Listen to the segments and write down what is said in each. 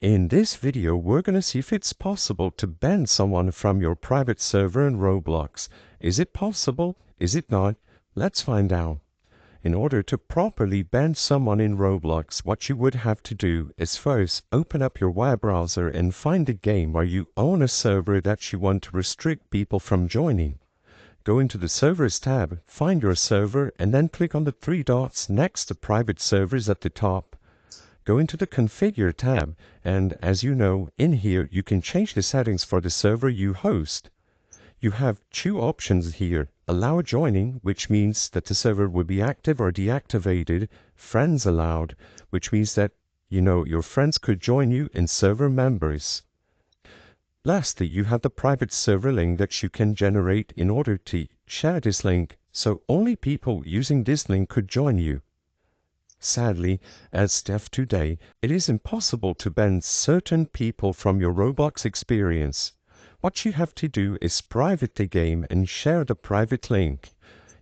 In this video, we're going to see if it's possible to ban someone from your private server in Roblox. Is it possible? Is it not? Let's find out. In order to properly ban someone in Roblox, what you would have to do is first open up your web browser and find a game where you own a server that you want to restrict people from joining. Go into the Servers tab, find your server, and then click on the three dots next to Private Servers at the top. Go into the Configure tab, and as you know, in here you can change the settings for the server you host. You have two options here: Allow joining, which means that the server will be active or deactivated; Friends allowed, which means that, your friends could join you in server members. Lastly, you have the private server link that you can generate in order to share this link, so only people using this link could join you. Sadly, as of today, it is impossible to ban certain people from your Roblox experience. What you have to do is private the game and share the private link.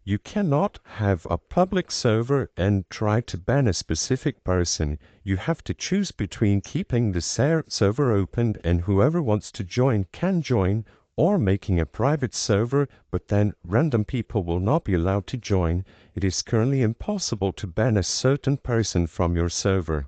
You cannot have a public server and try to ban a specific person. You have to choose between keeping the server open and whoever wants to join can join, or making a private server, but then random people will not be allowed to join. It is currently impossible to ban a certain person from your server.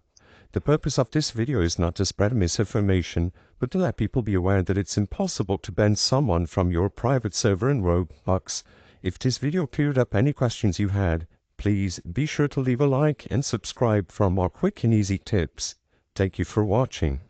The purpose of this video is not to spread misinformation, but to let people be aware that it's impossible to ban someone from your private server in Roblox. If this video cleared up any questions you had, please be sure to leave a like and subscribe for more quick and easy tips. Thank you for watching.